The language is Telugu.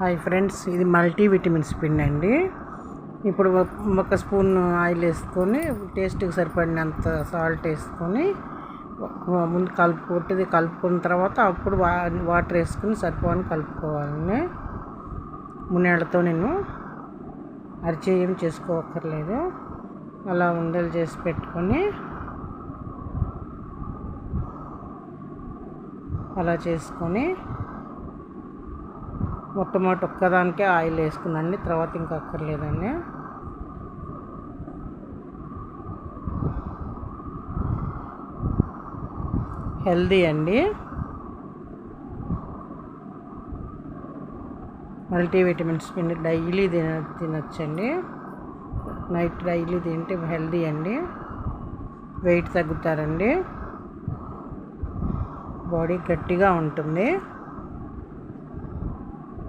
హాయ్ ఫ్రెండ్స్, ఇది మల్టీ విటమిన్స్ పిండి అండి. ఇప్పుడు ఒక స్పూన్ ఆయిల్ వేసుకొని టేస్ట్కి సరిపడినంత సాల్ట్ వేసుకొని ముందు కలుపుకున్న తర్వాత అప్పుడు వాటర్ వేసుకుని సరిపోని కలుపుకోవాలని. మునేళ్ళతో నేను అరిచేయం చేసుకోవక్కర్లేదు. అలా ఉండలు చేసి పెట్టుకొని అలా చేసుకొని మొట్టమొదటి ఒక్కదానికే ఆయిల్ వేసుకున్నాండి, తర్వాత ఇంకా అక్కర్లేదండి. హెల్దీ అండి, మల్టీవిటమిన్స్ పిండి డైలీ తినొచ్చండి. నైట్ డైలీ తింటే హెల్దీ అండి, వెయిట్ తగ్గుతారండి, బాడీ గట్టిగా ఉంటుంది.